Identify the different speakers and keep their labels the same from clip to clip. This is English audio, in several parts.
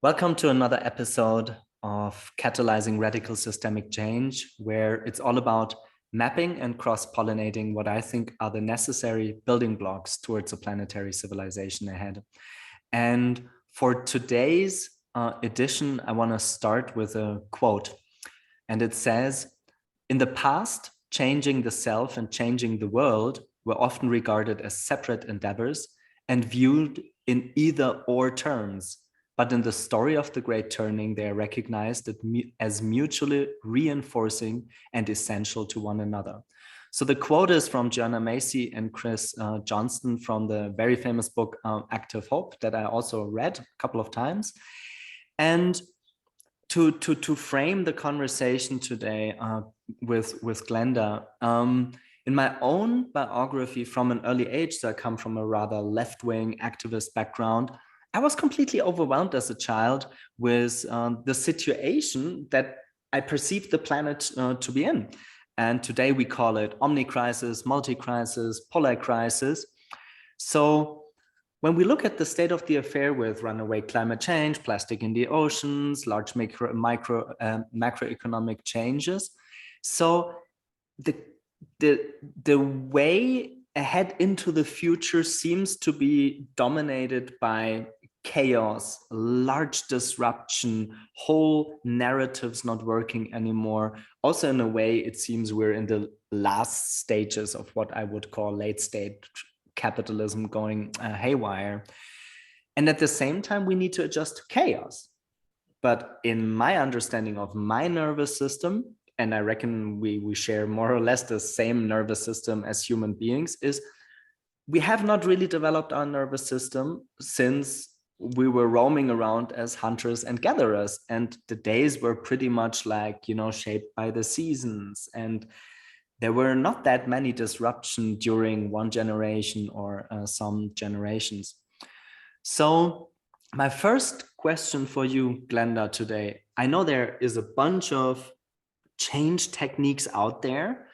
Speaker 1: Welcome to another episode of Catalyzing Radical Systemic Change, where it's all about mapping and cross-pollinating what I think are the necessary building blocks towards a planetary civilization ahead. And for today's edition, I want to start with a quote. And it says, "In the past, changing the self and changing the world were often regarded as separate endeavors and viewed in either or terms. But in the story of the Great Turning, they are recognized as mutually reinforcing and essential to one another." So the quote is from Joanna Macy and Chris Johnston from the very famous book, Active Hope, that I also read a couple of times. And to frame the conversation today with Glenda, in my own biography from an early age, so I come from a rather left-wing activist background, I was completely overwhelmed as a child with the situation that I perceived the planet to be in. And today we call it omni-crisis, multi-crisis, polar crisis. So when we look at the state of the affair with runaway climate change, plastic in the oceans, large macroeconomic changes, so the way ahead into the future seems to be dominated by chaos, large disruption, whole narratives not working anymore. Also, in a way, it seems we're in the last stages of what I would call late stage capitalism going haywire. And at the same time, we need to adjust to chaos. But in my understanding of my nervous system, and I reckon we share more or less the same nervous system as human beings, is we have not really developed our nervous system since we were roaming around as hunters and gatherers. And the days were pretty much like, shaped by the seasons. And there were not that many disruptions during one generation or some generations. So my first question for you, Glenda, today, I know there is a bunch of change techniques out there.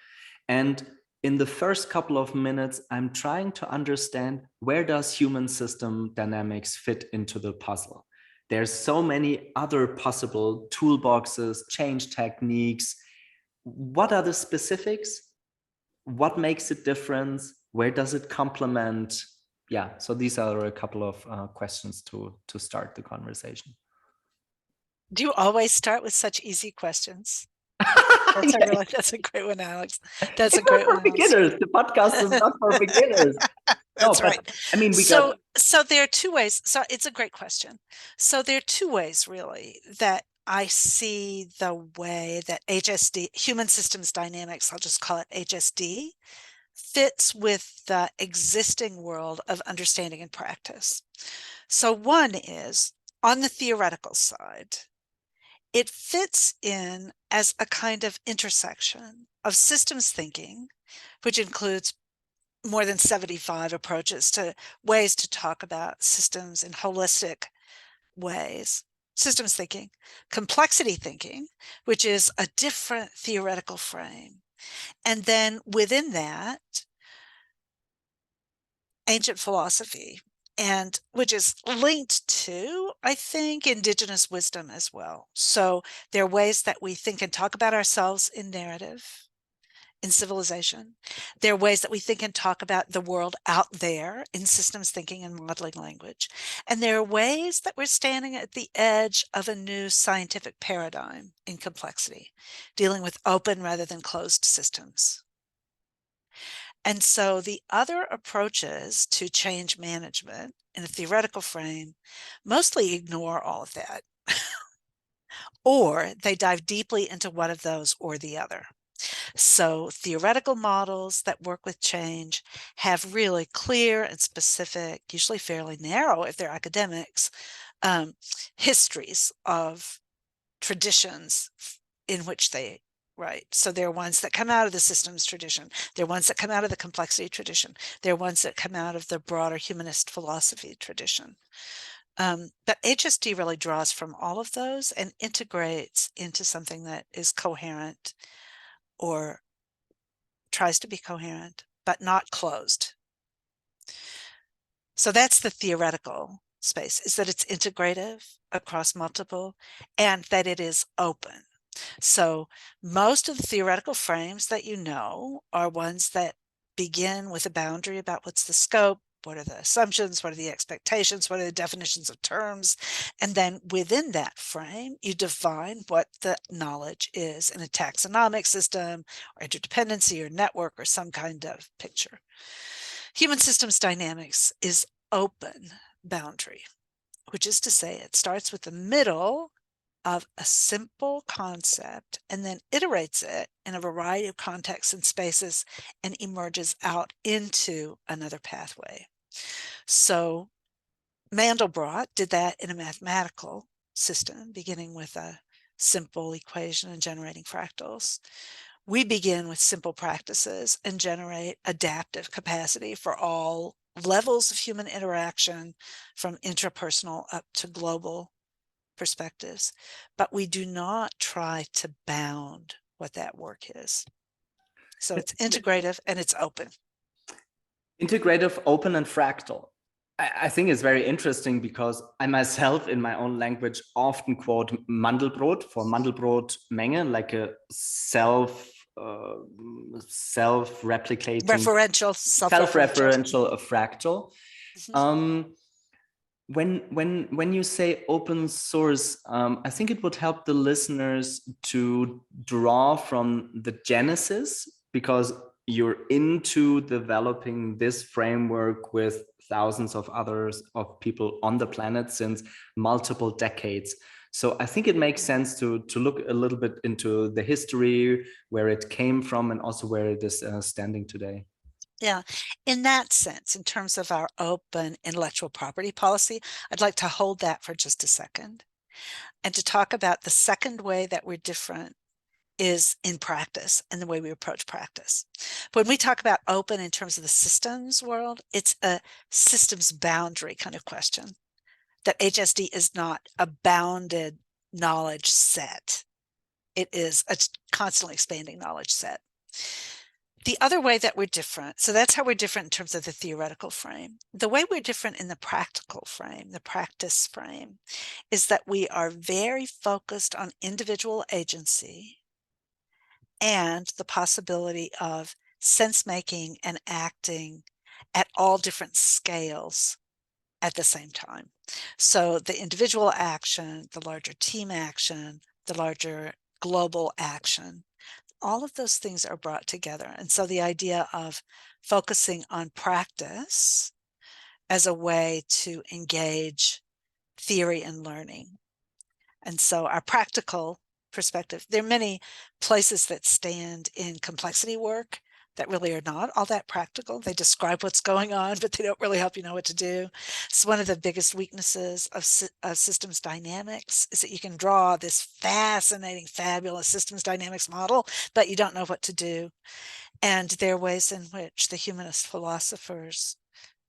Speaker 1: And in the first couple of minutes, I'm trying to understand, where does human system dynamics fit into the puzzle? There's so many other possible toolboxes, change techniques. What are the specifics? What makes it different? Where does it complement? Yeah, so these are a couple of questions to start the conversation.
Speaker 2: Do you always start with such easy questions? That's a great one, Alex. That's a great one.
Speaker 1: Beginners. The podcast is not for beginners.
Speaker 2: That's right.
Speaker 1: I mean,
Speaker 2: so there are two ways. So it's a great question. So there are two ways, really, that I see the way that HSD, human systems dynamics, I'll just call it HSD, fits with the existing world of understanding and practice. So one is on the theoretical side. It fits in as a kind of intersection of systems thinking, which includes more than 75 approaches to ways to talk about systems in holistic ways. Systems thinking, complexity thinking, which is a different theoretical frame. And then within that, ancient philosophy, and which is linked to, I think, indigenous wisdom as well. So there are ways that we think and talk about ourselves in narrative, in civilization. There are ways that we think and talk about the world out there in systems thinking and modeling language. And there are ways that we're standing at the edge of a new scientific paradigm in complexity, dealing with open rather than closed systems. And so the other approaches to change management in a theoretical frame mostly ignore all of that, or they dive deeply into one of those or the other. So theoretical models that work with change have really clear and specific, usually fairly narrow if they're academics, histories of traditions in which they write. So there are ones that come out of the systems tradition. There are ones that come out of the complexity tradition. There are ones that come out of the broader humanist philosophy tradition. But HSD really draws from all of those and integrates into something that is coherent or tries to be coherent, but not closed. So that's the theoretical space is that it's integrative across multiple and that it is open. So most of the theoretical frames that you know are ones that begin with a boundary about what's the scope, what are the assumptions, what are the expectations, what are the definitions of terms, and then within that frame, you define what the knowledge is in a taxonomic system or interdependency or network or some kind of picture. Human systems dynamics is open boundary, which is to say it starts with the middle of a simple concept and then iterates it in a variety of contexts and spaces and emerges out into another pathway. So Mandelbrot did that in a mathematical system, beginning with a simple equation and generating fractals. We begin with simple practices and generate adaptive capacity for all levels of human interaction, from intrapersonal up to global perspectives, but we do not try to bound what that work is. So it's integrative and it's open.
Speaker 1: Integrative, open, and fractal. I think it's very interesting because I myself, in my own language, often quote Mandelbrot for Mandelbrot-Menge, like a self-replicating,
Speaker 2: Referential,
Speaker 1: self-referential fractal.
Speaker 2: Mm-hmm.
Speaker 1: When you say open source, I think it would help the listeners to draw from the genesis, because you're into developing this framework with thousands of others of people on the planet since multiple decades. So I think it makes sense to look a little bit into the history, where it came from, and also where it is standing today.
Speaker 2: Yeah, in that sense, in terms of our open intellectual property policy, I'd like to hold that for just a second and to talk about the second way that we're different is in practice and the way we approach practice. When we talk about open in terms of the systems world, it's a systems boundary kind of question, that HSD is not a bounded knowledge set. It is a constantly expanding knowledge set. The other way that we're different, so that's how we're different in terms of the theoretical frame. The way we're different in the practical frame, the practice frame, is that we are very focused on individual agency and the possibility of sense making and acting at all different scales at the same time. So the individual action, the larger team action, the larger global action, all of those things are brought together. And so the idea of focusing on practice as a way to engage theory and learning. And so our practical perspective, there are many places that stand in complexity work that really are not all that practical. They describe what's going on, but they don't really help you know what to do. So one of the biggest weaknesses of systems dynamics is that you can draw this fascinating, fabulous systems dynamics model, but you don't know what to do. And there are ways in which the humanist philosophers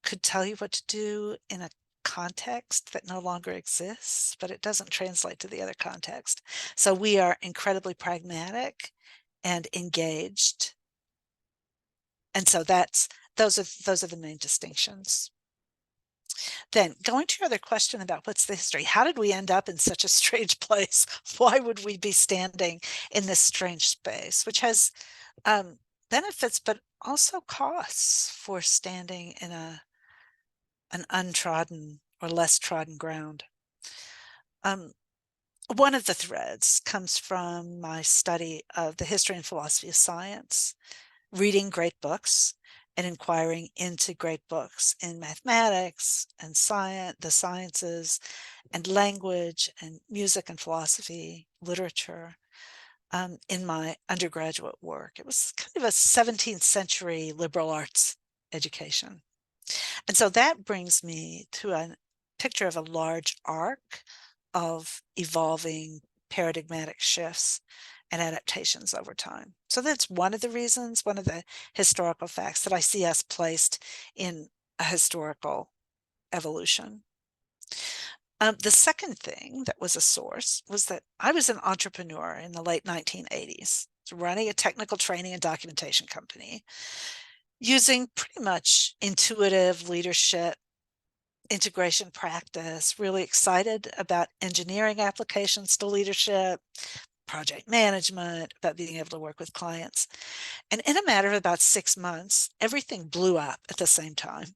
Speaker 2: could tell you what to do in a context that no longer exists, but it doesn't translate to the other context. So we are incredibly pragmatic and engaged. And so those are the main distinctions. Then going to your other question about what's the history, how did we end up in such a strange place? Why would we be standing in this strange space, which has benefits, but also costs for standing in an untrodden or less trodden ground? One of the threads comes from my study of the history and philosophy of science, reading great books and inquiring into great books in mathematics and science, the sciences, and language and music and philosophy, literature, in my undergraduate work. It was kind of a 17th century liberal arts education. And so that brings me to a picture of a large arc of evolving paradigmatic shifts and adaptations over time. So that's one of the reasons, one of the historical facts that I see us placed in a historical evolution. The second thing that was a source was that I was an entrepreneur in the late 1980s, running a technical training and documentation company, using pretty much intuitive leadership integration practice, really excited about engineering applications to leadership, project management, about being able to work with clients. And in a matter of about 6 months, everything blew up at the same time.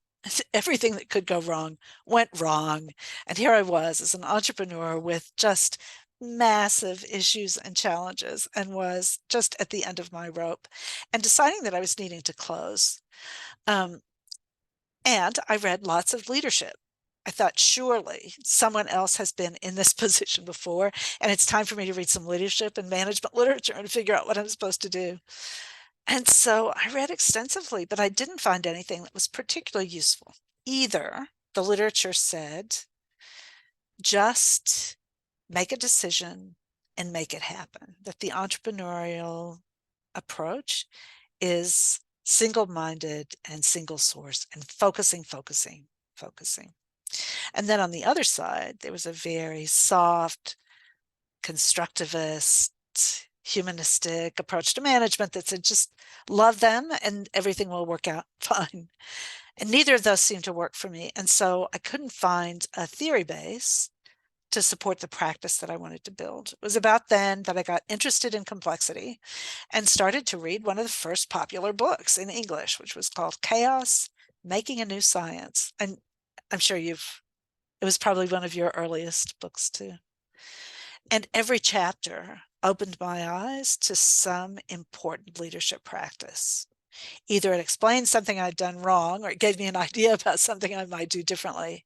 Speaker 2: Everything that could go wrong went wrong. And here I was as an entrepreneur with just massive issues and challenges, and was just at the end of my rope and deciding that I was needing to close. Um, and I read lots of leadership. I thought, surely someone else has been in this position before, and it's time for me to read some leadership and management literature and figure out what I'm supposed to do. And so I read extensively, but I didn't find anything that was particularly useful. Either the literature said, just make a decision and make it happen, that the entrepreneurial approach is single-minded and single source and focusing, focusing, focusing. And then on the other side, there was a very soft, constructivist, humanistic approach to management that said, just love them and everything will work out fine. And neither of those seemed to work for me. And so I couldn't find a theory base to support the practice that I wanted to build. It was about then that I got interested in complexity and started to read one of the first popular books in English, which was called Chaos, Making a New Science. And I'm sure it was probably one of your earliest books too. And every chapter opened my eyes to some important leadership practice. Either it explained something I'd done wrong, or it gave me an idea about something I might do differently.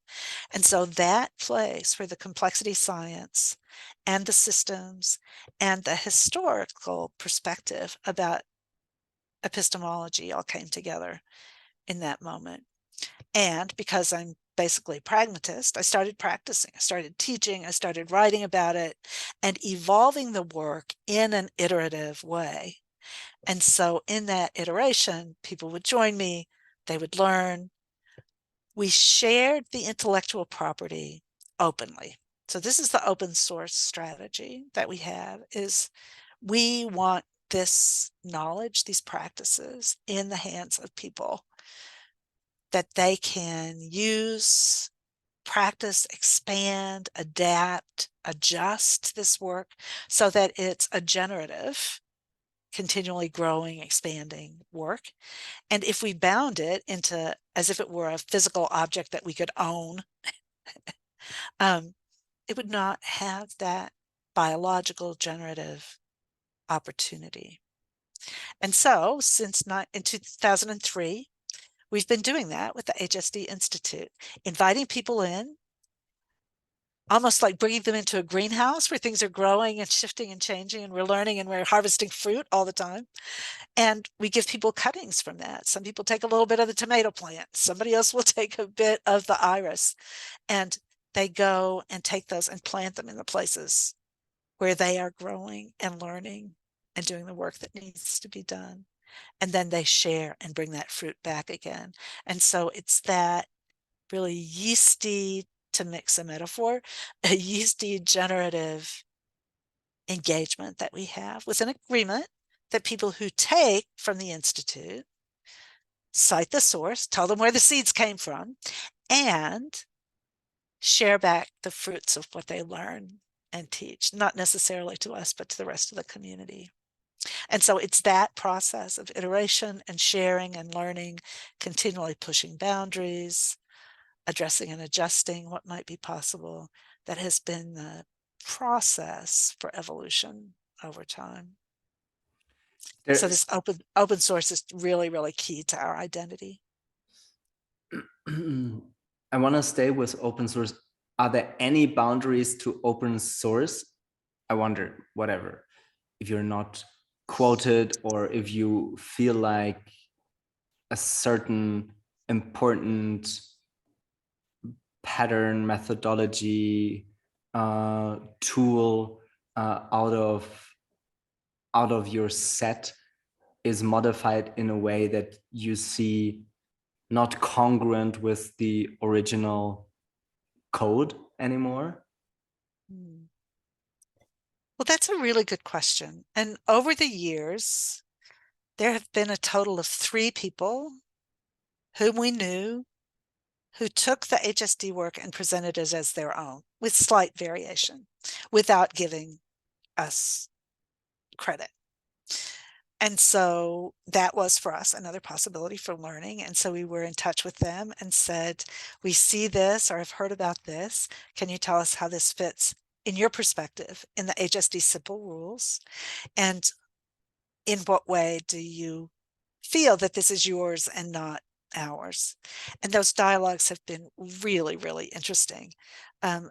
Speaker 2: And so that place where the complexity science and the systems and the historical perspective about epistemology all came together in that moment. And because I'm basically a pragmatist, I started practicing, I started teaching, I started writing about it and evolving the work in an iterative way. And so in that iteration, people would join me, they would learn. We shared the intellectual property openly. So this is the open source strategy that we have, is we want this knowledge, these practices in the hands of people that they can use, practice, expand, adapt, adjust this work so that it's a generative, continually growing, expanding work. And if we bound it into as if it were a physical object that we could own, it would not have that biological generative opportunity. And so since in 2003, we've been doing that with the HSD Institute, inviting people in, almost like bringing them into a greenhouse where things are growing and shifting and changing, and we're learning and we're harvesting fruit all the time. And we give people cuttings from that. Some people take a little bit of the tomato plant. Somebody else will take a bit of the iris. And they go and take those and plant them in the places where they are growing and learning and doing the work that needs to be done. And then they share and bring that fruit back again. And so it's that really yeasty, to mix a metaphor, a yeasty generative engagement that we have with an agreement that people who take from the Institute cite the source, tell them where the seeds came from, and share back the fruits of what they learn and teach, not necessarily to us, but to the rest of the community. And so it's that process of iteration and sharing and learning, continually pushing boundaries, addressing and adjusting what might be possible, that has been the process for evolution over time. So this open source is really, really key to our identity.
Speaker 1: I want to stay with open source. Are there any boundaries to open source? I wonder, whatever, if you're not quoted or if you feel like a certain important pattern, methodology, tool out of your set is modified in a way that you see not congruent with the original code anymore?
Speaker 2: Well, that's a really good question. And over the years, there have been a total of 3 people whom we knew who took the HSD work and presented it as their own with slight variation without giving us credit. And so that was for us another possibility for learning. And so we were in touch with them and said, we see this or have heard about this. Can you tell us how this fits in your perspective in the HSD simple rules? And in what way do you feel that this is yours and not ours? And those dialogues have been really, really interesting.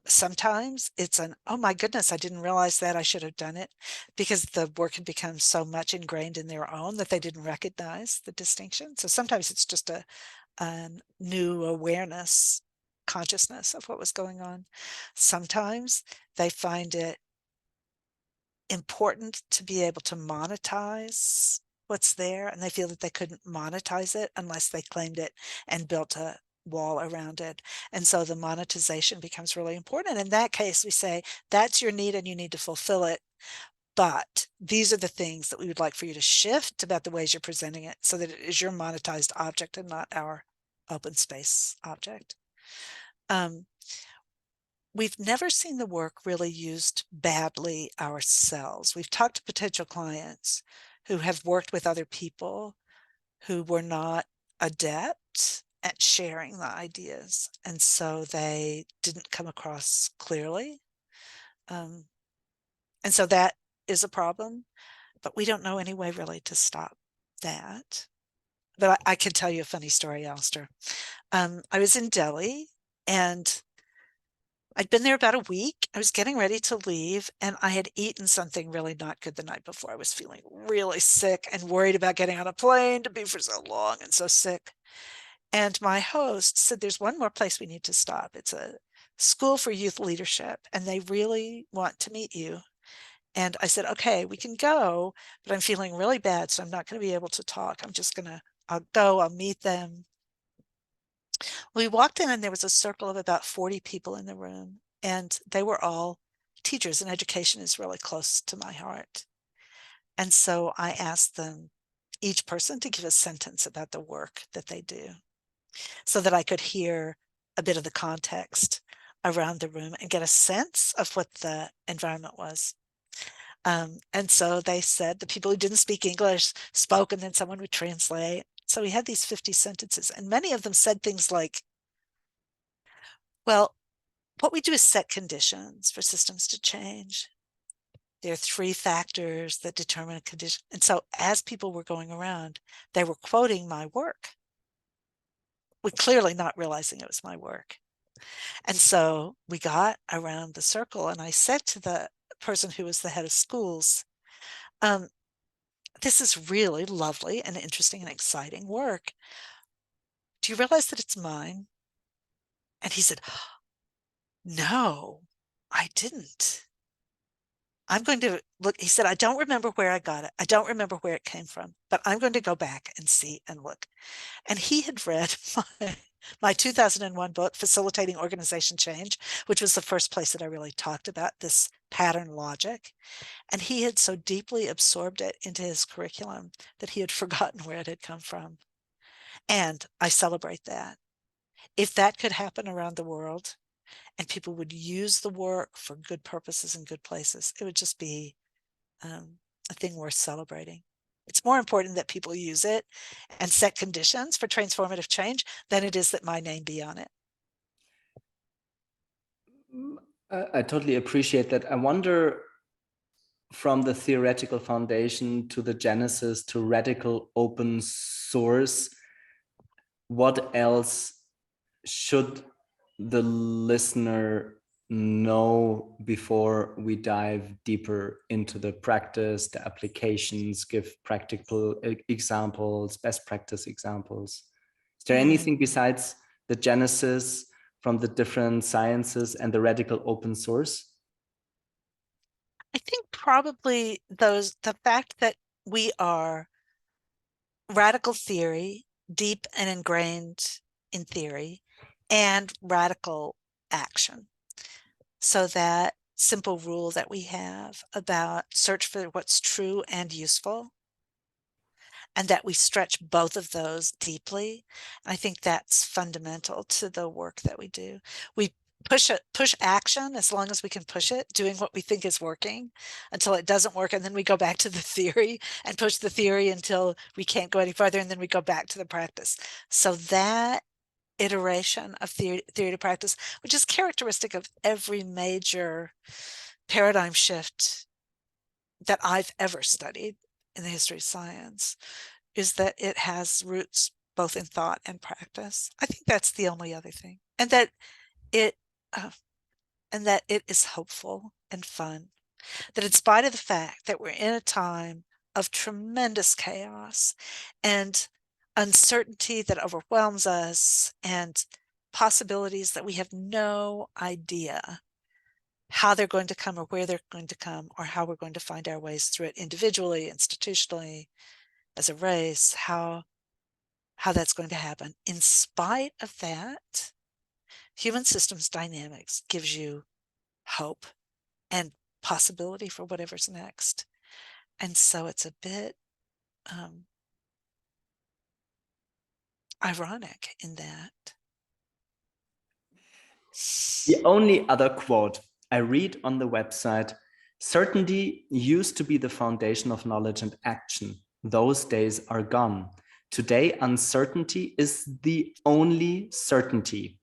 Speaker 2: Sometimes it's an, oh my goodness, I didn't realize that, I should have done it, because the work had become so much ingrained in their own that they didn't recognize the distinction. So sometimes it's just a new awareness, consciousness of what was going on. Sometimes they find it important to be able to monetize what's there, and they feel that they couldn't monetize it unless they claimed it and built a wall around it. And so the monetization becomes really important. In that case, we say, that's your need and you need to fulfill it. But these are the things that we would like for you to shift about the ways you're presenting it so that it is your monetized object and not our open space object. We've never seen the work really used badly ourselves. We've talked to potential clients who have worked with other people who were not adept at sharing the ideas, and so they didn't come across clearly. And so that is a problem, but we don't know any way really to stop that. But I can tell you a funny story, Alistair. I was in Delhi and I'd been there about a week. I was getting ready to leave and I had eaten something really not good the night before. I was feeling really sick and worried about getting on a plane to be for so long and so sick. And my host said, there's one more place we need to stop. It's a school for youth leadership and they really want to meet you. And I said, okay, we can go, but I'm feeling really bad, so I'm not going to be able to talk. I'll go, I'll meet them. We walked in and there was a circle of about 40 people in the room, and they were all teachers, and education is really close to my heart. And so I asked them, each person, to give a sentence about the work that they do so that I could hear a bit of the context around the room and get a sense of what the environment was. And so they said the people who didn't speak English spoke and then someone would translate. So we had these 50 sentences, and many of them said things like, well, what we do is set conditions for systems to change. There are 3 factors that determine a condition. And so as people were going around, they were quoting my work, with clearly not realizing it was my work. And so we got around the circle and I said to the person who was the head of schools, this is really lovely and interesting and exciting work. Do you realize that it's mine? And he said, no, I didn't. I'm going to look. He said, I don't remember where I got it. I don't remember where it came from, but I'm going to go back and see and look. And he had read my 2001 book, Facilitating Organization Change, which was the first place that I really talked about this pattern logic. And he had so deeply absorbed it into his curriculum that he had forgotten where it had come from. And I celebrate that. If that could happen around the world and people would use the work for good purposes and good places, it would just be a thing worth celebrating. It's more important that people use it and set conditions for transformative change than it is that my name be on it.
Speaker 1: I totally appreciate that. I wonder, from the theoretical foundation to the genesis to radical open source, what else should the listener know before we dive deeper into the practice, the applications, give practical examples, best practice examples? Is there anything besides the genesis from the different sciences and the radical open source?
Speaker 2: I think probably the fact that we are radical theory, deep and ingrained in theory, and radical action. So that simple rule that we have about search for what's true and useful, and that we stretch both of those deeply. And I think that's fundamental to the work that we do. We push action as long as we can push it, doing what we think is working until it doesn't work. And then we go back to the theory and push the theory until we can't go any further. And then we go back to the practice. So that iteration of theory to practice, which is characteristic of every major paradigm shift that I've ever studied in the history of science, is that it has roots both in thought and practice. I think that's the only other thing, and that it is hopeful and fun. That in spite of the fact that we're in a time of tremendous chaos and uncertainty that overwhelms us, and possibilities that we have no idea how they're going to come or where they're going to come or how we're going to find our ways through it individually, institutionally, as a race, how that's going to happen. In spite of that, human systems dynamics gives you hope and possibility for whatever's next. And so it's a bit ironic in that.
Speaker 1: The only other quote I read on the website: certainty used to be the foundation of knowledge and action. Those days are gone. Today, uncertainty is the only certainty.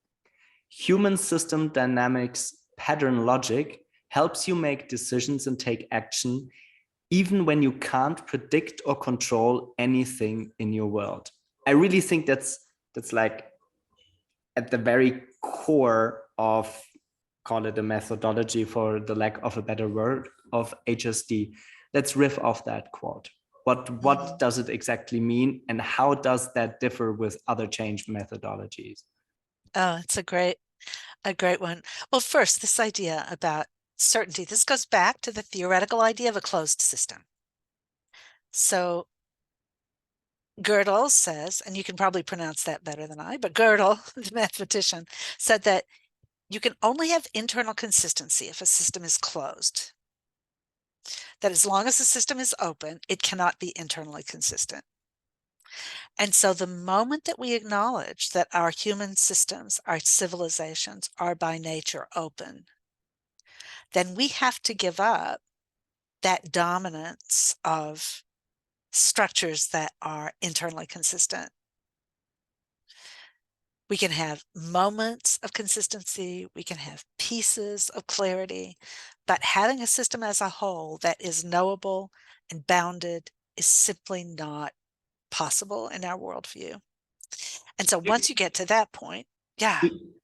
Speaker 1: Human system dynamics pattern logic helps you make decisions and take action, even when you can't predict or control anything in your world. I really think that's like at the very core of, call it a methodology for the lack of a better word, of HSD. Let's riff off that quote. What does it exactly mean, and how does that differ with other change methodologies?
Speaker 2: Oh, it's a great one. Well, first, this idea about certainty, this goes back to the theoretical idea of a closed system. So Gödel says, and you can probably pronounce that better than I, but Gödel, the mathematician, said that you can only have internal consistency if a system is closed. That as long as the system is open, it cannot be internally consistent. And so the moment that we acknowledge that our human systems, our civilizations are by nature open, then we have to give up that dominance of structures that are internally consistent. We can have moments of consistency, we can have pieces of clarity, but having a system as a whole that is knowable and bounded is simply not possible in our worldview. And so once you get to that point, yeah.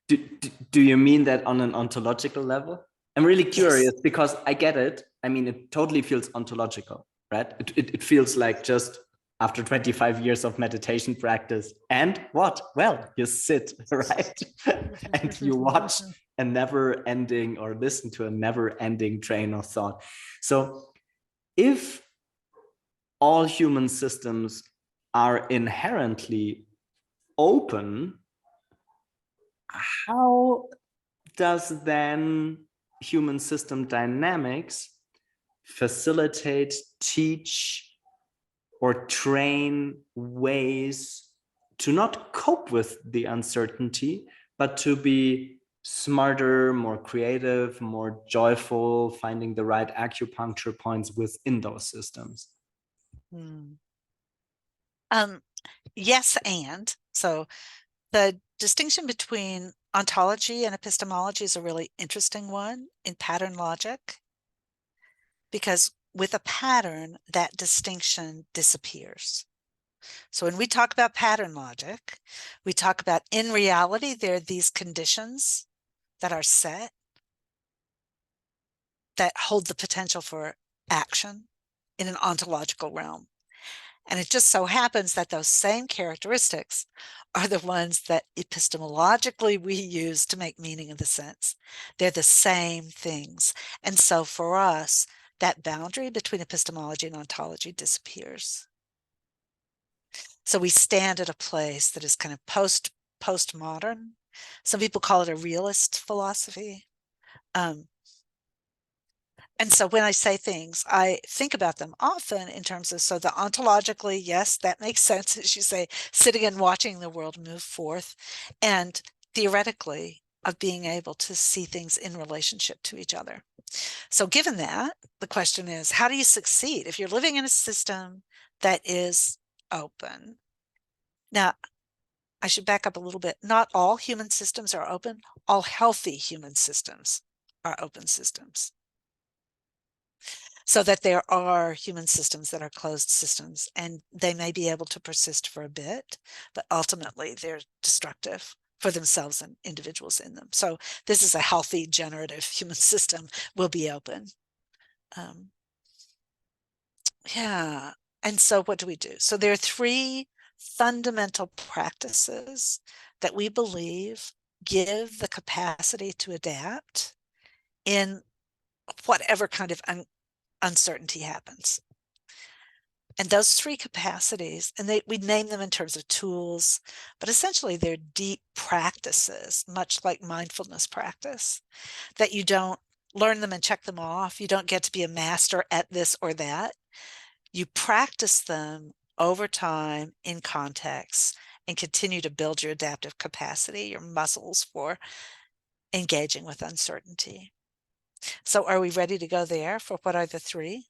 Speaker 1: Do you mean that on an ontological level? I'm really curious,
Speaker 2: Yes.
Speaker 1: because I get it. I mean, it totally feels ontological, right? It feels like just after 25 years of meditation practice. And what? Well, you sit, right? And you watch a never ending, or listen to a never ending train of thought. So if all human systems are inherently open, how does then human system dynamics facilitate, teach, or train ways to not cope with the uncertainty, but to be smarter, more creative, more joyful, finding the right acupuncture points within those systems?
Speaker 2: Yes, and so the distinction between ontology and epistemology is a really interesting one in pattern logic, because with a pattern, that distinction disappears. So when we talk about pattern logic, we talk about, in reality, there are these conditions that are set that hold the potential for action in an ontological realm. And it just so happens that those same characteristics are the ones that epistemologically we use to make meaning of the sense. They're the same things. And so for us, that boundary between epistemology and ontology disappears. So we stand at a place that is kind of postmodern. Some people call it a realist philosophy. And so when I say things, I think about them often in terms of, so the ontologically, yes, that makes sense, as you say, sitting and watching the world move forth, and theoretically of being able to see things in relationship to each other. So given that, the question is, how do you succeed if you're living in a system that is open? Now, I should back up a little bit. Not all human systems are open. All healthy human systems are open systems. So that there are human systems that are closed systems, and they may be able to persist for a bit, but ultimately they're destructive for themselves and individuals in them. So this is a healthy, generative human system will be open. Yeah. And so what do we do? So there are three fundamental practices that we believe give the capacity to adapt in whatever kind of uncertainty happens. And those three capacities, and we name them in terms of tools, but essentially they're deep practices, much like mindfulness practice, that you don't learn them and check them off. You don't get to be a master at this or that. You practice them over time in context and continue to build your adaptive capacity, your muscles for engaging with uncertainty. So are we ready to go there for what are the three?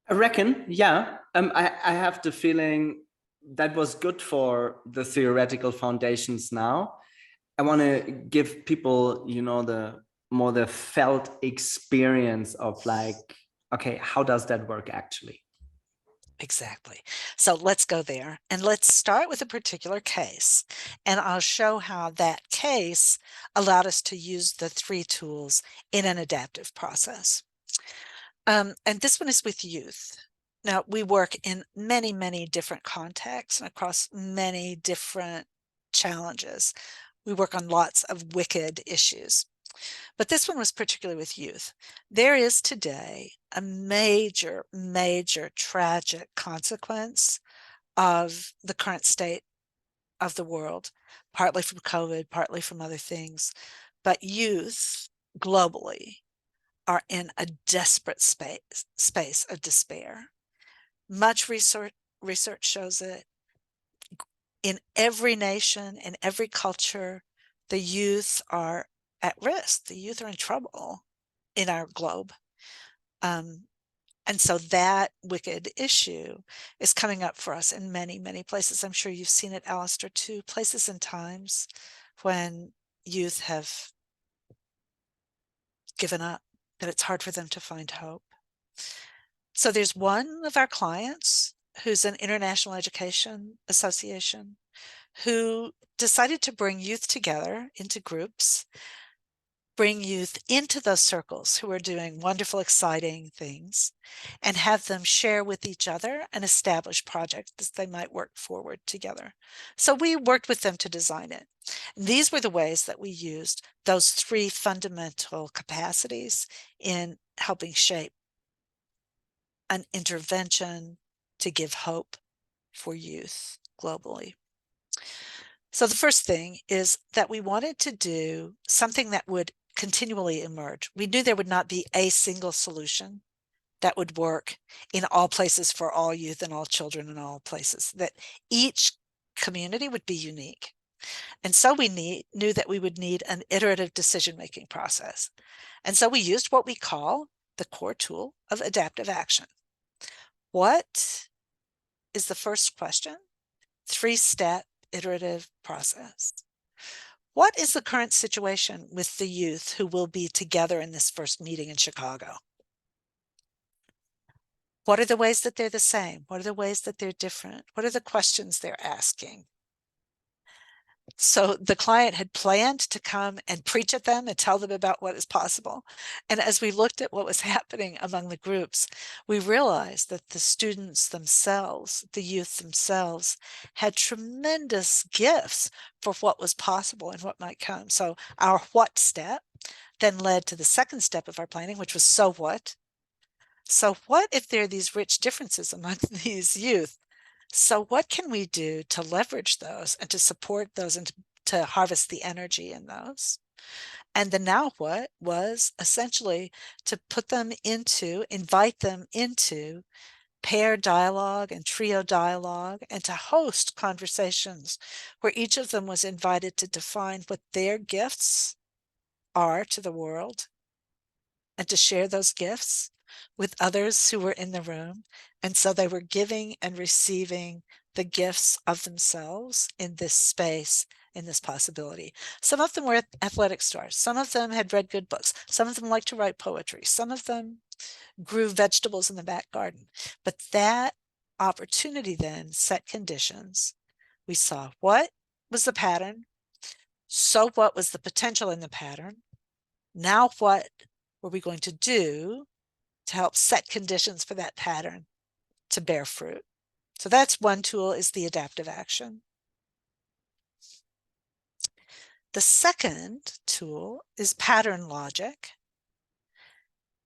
Speaker 1: I reckon, yeah. I have the feeling that was good for the theoretical foundations now. I want to give people, the felt experience of like, okay, how does that work actually?
Speaker 2: Exactly. So let's go there and let's start with a particular case. And I'll show how that case allowed us to use the three tools in an adaptive process. And this one is with youth. Now, we work in many, many different contexts and across many different challenges. We work on lots of wicked issues. But this one was particularly with youth. There is today a major, major tragic consequence of the current state of the world, partly from COVID, partly from other things. But youth globally are in a desperate space of despair. Much research shows it. In every nation, in every culture, the youth are at risk. The youth are in trouble in our globe. And so that wicked issue is coming up for us in many, many places. I'm sure you've seen it, Alistair, too, places and times when youth have given up, that it's hard for them to find hope. So there's one of our clients who's an international education association who decided to bring youth together into groups, bring youth into those circles who are doing wonderful, exciting things, and have them share with each other and establish projects that they might work forward together. So we worked with them to design it. And these were the ways that we used those three fundamental capacities in helping shape an intervention to give hope for youth globally. So the first thing is that we wanted to do something that would continually emerge. We knew there would not be a single solution that would work in all places for all youth and all children in all places, that each community would be unique. And so we knew that we would need an iterative decision-making process. And so we used what we call the core tool of adaptive action. What is the first question? Three-step iterative process. What is the current situation with the youth who will be together in this first meeting in Chicago? What are the ways that they're the same? What are the ways that they're different? What are the questions they're asking? So the client had planned to come and preach at them and tell them about what is possible. And as we looked at what was happening among the groups, we realized that the students themselves, the youth themselves, had tremendous gifts for what was possible and what might come. So our what step then led to the second step of our planning, which was so what? So what if there are these rich differences among these youth? So what can we do to leverage those and to support those and to harvest the energy in those? And the now what was essentially to invite them into pair dialogue and trio dialogue, and to host conversations where each of them was invited to define what their gifts are to the world and to share those gifts with others who were in the room. And so they were giving and receiving the gifts of themselves in this space, in this possibility. Some of them were athletic stars. Some of them had read good books. Some of them liked to write poetry. Some of them grew vegetables in the back garden. But that opportunity then set conditions. We saw what was the pattern. So what was the potential in the pattern? Now what were we going to do to help set conditions for that pattern to bear fruit? So that's one tool, is the adaptive action. The second tool is pattern logic,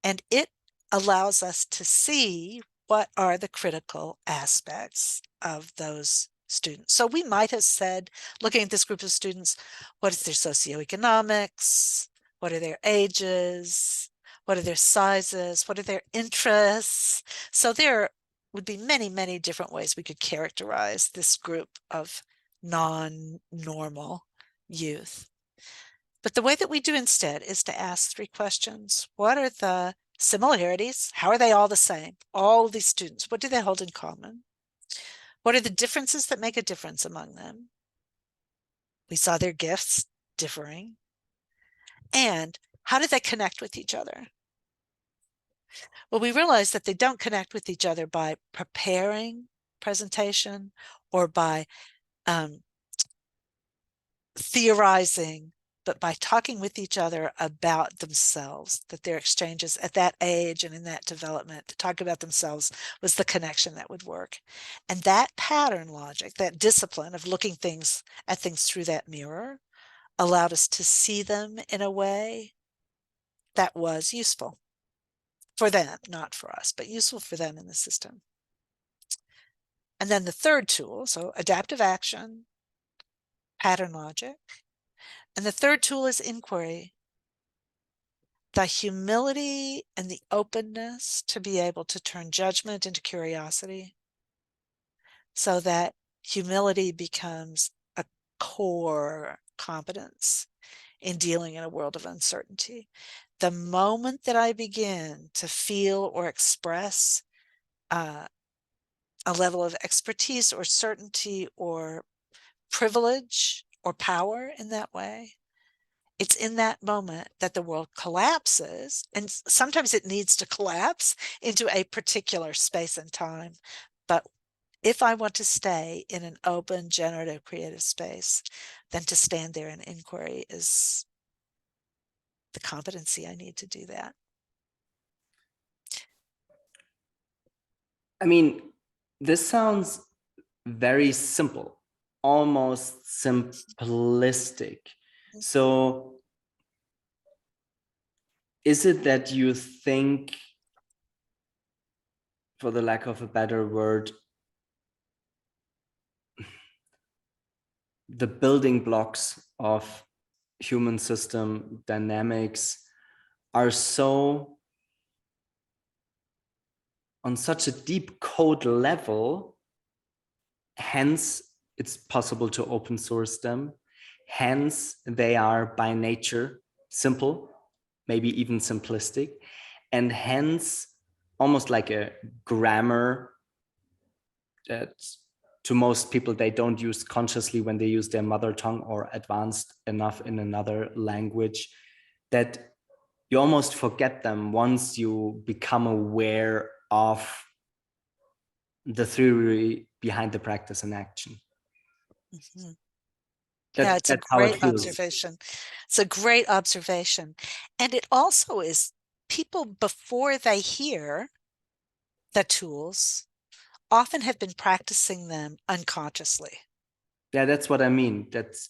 Speaker 2: and it allows us to see what are the critical aspects of those students. So we might have said, looking at this group of students, what is their socioeconomics? What are their ages? What are their sizes? What are their interests? So there would be many, many different ways we could characterize this group of non-normal youth. But the way that we do instead is to ask 3 questions. What are the similarities? How are they all the same? All these students, what do they hold in common? What are the differences that make a difference among them? We saw their gifts differing. And how do they connect with each other? Well, we realized that they don't connect with each other by preparing presentation or by theorizing, but by talking with each other about themselves, that their exchanges at that age and in that development to talk about themselves was the connection that would work. And that pattern logic, that discipline of looking at things through that mirror, allowed us to see them in a way that was useful for them, not for us, but useful for them in the system. And then the third tool, so adaptive action, pattern logic, and the third tool is inquiry. The humility and the openness to be able to turn judgment into curiosity, so that humility becomes a core competence in dealing in a world of uncertainty. The moment that I begin to feel or express a level of expertise or certainty or privilege or power in that way, it's in that moment that the world collapses, and sometimes it needs to collapse into a particular space and time. But if I want to stay in an open, generative, creative space, then to stand there in inquiry is the competency I need to do that.
Speaker 1: I mean, this sounds very simple, almost simplistic. So is it that you think, for the lack of a better word, the building blocks of human system dynamics are so on such a deep code level, hence it's possible to open source them, hence they are by nature simple, maybe even simplistic, and hence almost like a grammar that to most people they don't use consciously when they use their mother tongue or advanced enough in another language, that you almost forget them once you become aware of the theory behind the practice and action.
Speaker 2: Mm-hmm. Yeah, it's a
Speaker 1: That's how it
Speaker 2: great
Speaker 1: feels.
Speaker 2: observation. It's a great observation. And it also is, people before they hear the tools often have been practicing them unconsciously.
Speaker 1: Yeah, that's what I mean. That's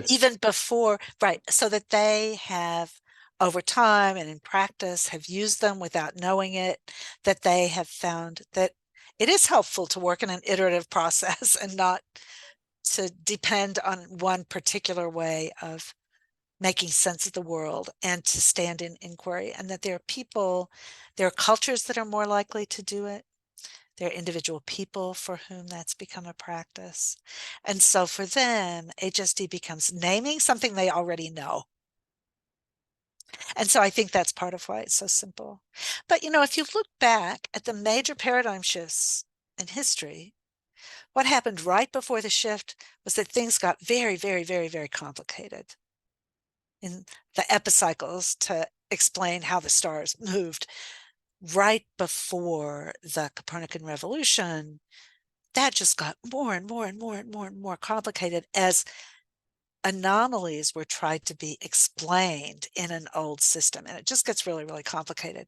Speaker 2: Even before, right, so that they have over time and in practice have used them without knowing it, that they have found that it is helpful to work in an iterative process and not to depend on one particular way of making sense of the world and to stand in inquiry, and that there are people, there are cultures that are more likely to do it. There are individual people for whom that's become a practice. And so for them, HSD becomes naming something they already know. And so I think that's part of why it's so simple. But, if you look back at the major paradigm shifts in history, what happened right before the shift was that things got very, very, very, very complicated in the epicycles to explain how the stars moved. Right before the Copernican revolution, that just got more and more and more and more and more complicated as anomalies were tried to be explained in an old system. And it just gets really, really complicated.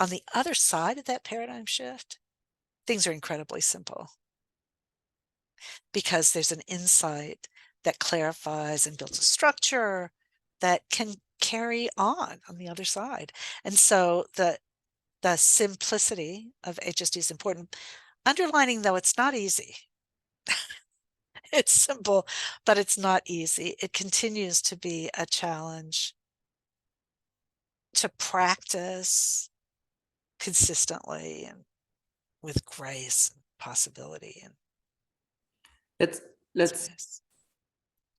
Speaker 2: On the other side of that paradigm shift, things are incredibly simple because there's an insight that clarifies and builds a structure that can carry on the other side. And so the simplicity of HSD is important. Underlining, though, it's not easy. It's simple, but it's not easy. It continues to be a challenge to practice consistently and with grace and possibility and
Speaker 1: Let's
Speaker 2: space.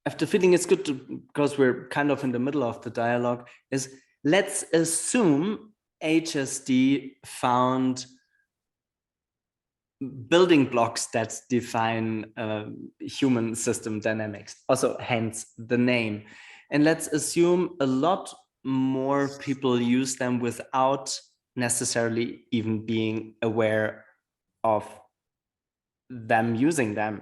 Speaker 1: I have the feeling it's good to, because we're kind of in the middle of the dialogue, is let's assume HSD found building blocks that define human system dynamics, also hence the name. And let's assume a lot more people use them without necessarily even being aware of them using them.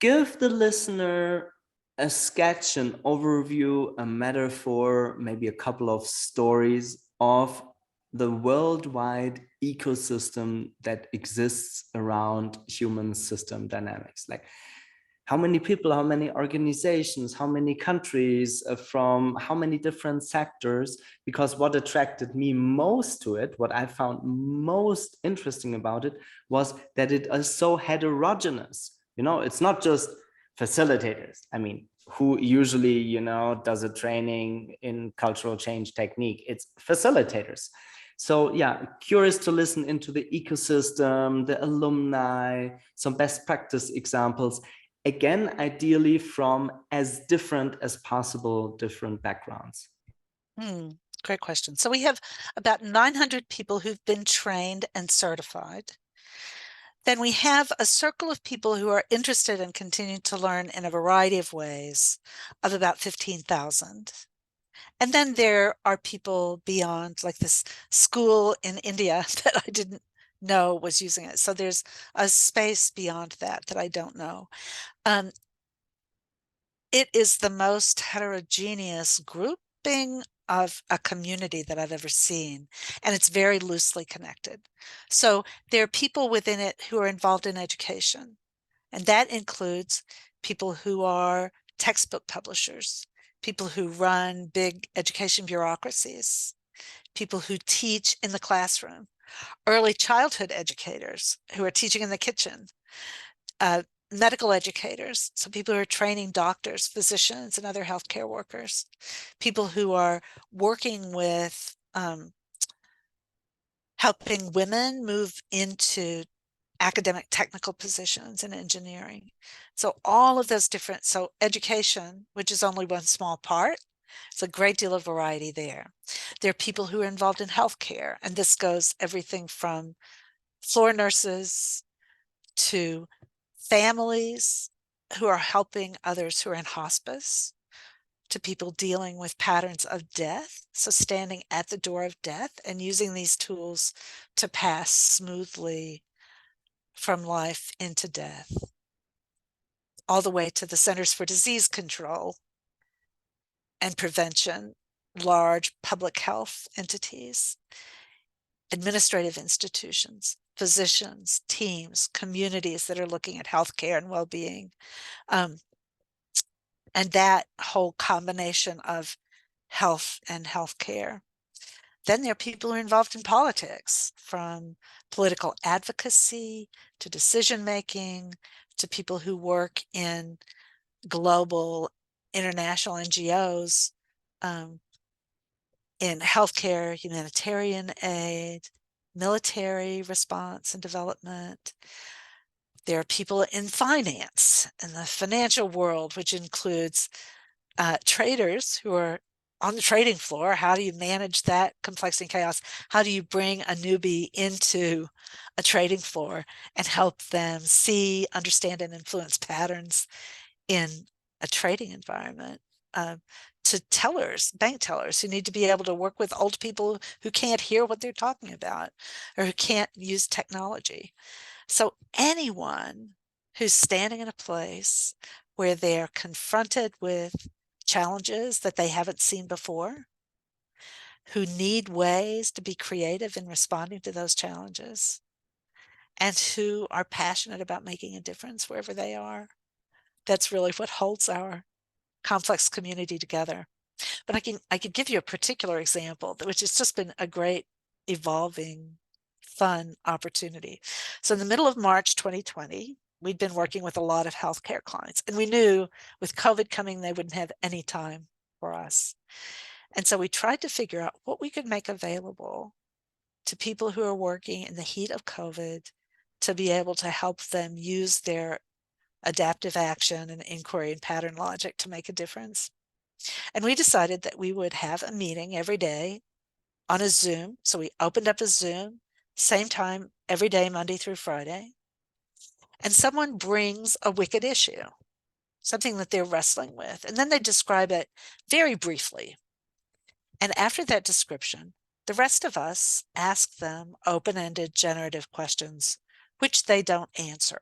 Speaker 1: Give the listener a sketch, an overview, a metaphor, maybe a couple of stories of the worldwide ecosystem that exists around human system dynamics. Like how many people, how many organizations, how many countries, from how many different sectors, because what attracted me most to it, what I found most interesting about it, was that it is so heterogeneous. It's not just facilitators. I mean, who usually, does a training in cultural change technique? It's facilitators. So yeah, curious to listen into the ecosystem, the alumni, some best practice examples. Again, ideally from as different as possible, different backgrounds.
Speaker 2: Great question. So we have about 900 people who've been trained and certified. Then we have a circle of people who are interested and continue to learn in a variety of ways of about 15,000. And then there are people beyond, like this school in India that I didn't know was using it. So there's a space beyond that I don't know. It is the most heterogeneous grouping of a community that I've ever seen, and it's very loosely connected. So there are people within it who are involved in education, and that includes people who are textbook publishers, people who run big education bureaucracies, people who teach in the classroom, early childhood educators who are teaching in the kitchen, medical educators, so people who are training doctors, physicians, and other healthcare workers, people who are working with helping women move into academic technical positions in engineering. So all of those different, so education, which is only one small part, it's a great deal of variety there. There are people who are involved in healthcare, and this goes everything from floor nurses to families who are helping others who are in hospice, to people dealing with patterns of death, so standing at the door of death and using these tools to pass smoothly from life into death, all the way to the Centers for Disease Control and Prevention, large public health entities, administrative institutions, physicians, teams, communities that are looking at healthcare and well-being. And that whole combination of health and healthcare. Then there are people who are involved in politics, from political advocacy to decision making, to people who work in global international NGOs in healthcare, humanitarian aid, military response and development. There are people in finance and the financial world, which includes traders who are on the trading floor. How do you manage that complexity and chaos? How do you bring a newbie into a trading floor and help them see, understand, and influence patterns in a trading environment? To tellers, bank tellers, who need to be able to work with old people who can't hear what they're talking about or who can't use technology. So anyone who's standing in a place where they're confronted with challenges that they haven't seen before, who need ways to be creative in responding to those challenges, and who are passionate about making a difference wherever they are, that's really what holds our complex community together. But I could give you a particular example, which has just been a great evolving, fun opportunity. So in the middle of March 2020, we'd been working with a lot of healthcare clients, and we knew with COVID coming, they wouldn't have any time for us. And so we tried to figure out what we could make available to people who are working in the heat of COVID to be able to help them use their adaptive action and inquiry and pattern logic to make a difference. And we decided that we would have a meeting every day on a Zoom. So we opened up a Zoom, same time every day, Monday through Friday. And someone brings a wicked issue, something that they're wrestling with. And then they describe it very briefly. And after that description, the rest of us ask them open-ended generative questions, which they don't answer.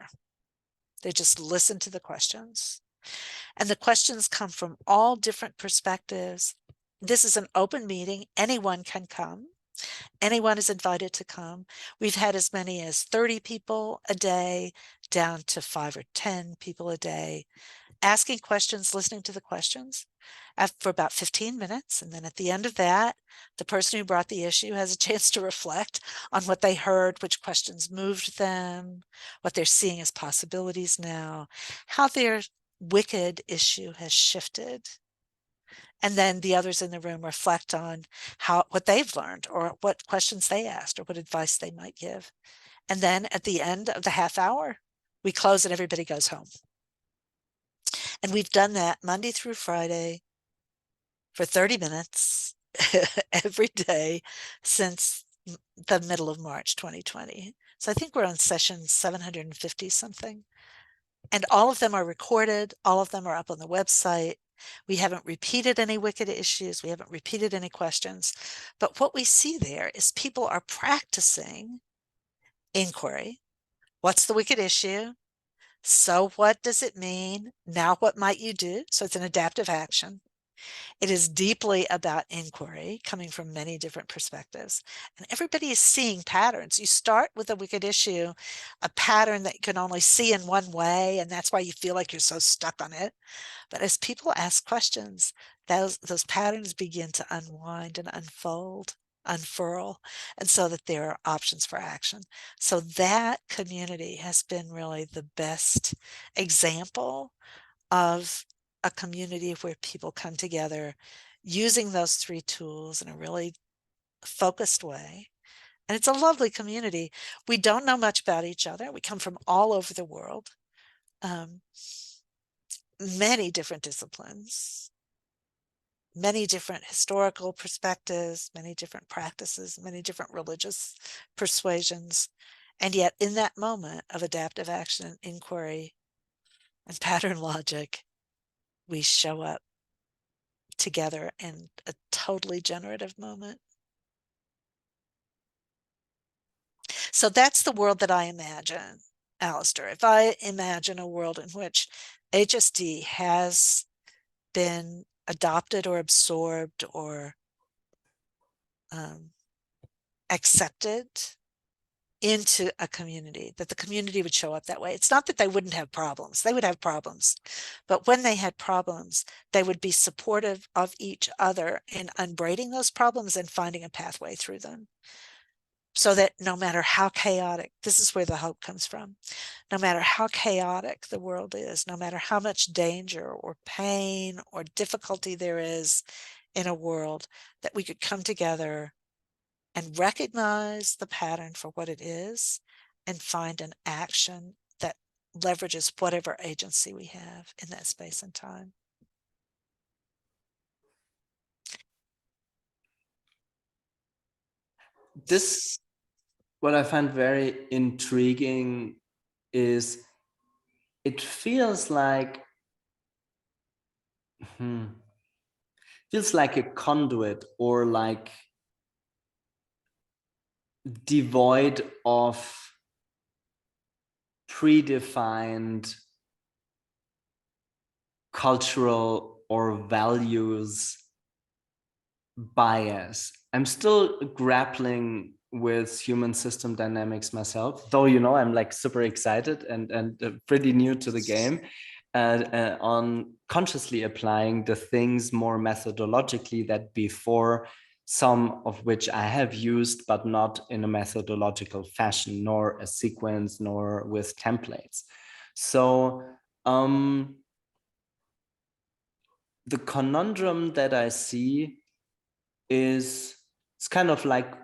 Speaker 2: They just listen to the questions. And the questions come from all different perspectives. This is an open meeting. Anyone can come. Anyone is invited to come. We've had as many as 30 people a day, down to 5 or 10 people a day, asking questions, listening to the questions for about 15 minutes. And then at the end of that, the person who brought the issue has a chance to reflect on what they heard, which questions moved them, what they're seeing as possibilities now, how their wicked issue has shifted. And then the others in the room reflect on what they've learned or what questions they asked or what advice they might give. And then at the end of the half hour, we close and everybody goes home. And we've done that Monday through Friday for 30 minutes every day since the middle of March 2020. So I think we're on session 750 something. And all of them are recorded. All of them are up on the website. We haven't repeated any wicked issues. We haven't repeated any questions. But what we see there is people are practicing inquiry. What's the wicked issue? So what does it mean? Now what might you do? So it's an adaptive action. It is deeply about inquiry, coming from many different perspectives. And everybody is seeing patterns. You start with a wicked issue, a pattern that you can only see in one way, and that's why you feel like you're so stuck on it. But as people ask questions, those patterns begin to unwind and unfold, unfurl, and so that there are options for action. So that community has been really the best example of a community where people come together using those three tools in a really focused way. And it's a lovely community. We don't know much about each other. We come from all over the world, many different disciplines, many different historical perspectives, many different practices, many different religious persuasions. And yet in that moment of adaptive action, inquiry, and pattern logic, we show up together in a totally generative moment. So that's the world that I imagine, Alistair. If I imagine a world in which HSD has been adopted or absorbed or accepted into a community, that the community would show up that way. It's not that they wouldn't have problems. They would have problems. But when they had problems, they would be supportive of each other in unbraiding those problems and finding a pathway through them. so that no matter how chaotic, this is where the hope comes from, no matter how chaotic the world is, no matter how much danger or pain or difficulty there is in a world, that we could come together and recognize the pattern for what it is and find an action that leverages whatever agency we have in that space and time.
Speaker 1: This, what I find very intriguing is it feels like feels like a conduit, or like devoid of predefined cultural or values bias. I'm still grappling with human system dynamics myself, though, you know, I'm like super excited and pretty new to the game, on consciously applying the things more methodologically that before, some of which I have used, but not in a methodological fashion, nor a sequence, nor with templates. So the conundrum that I see is, it's kind of like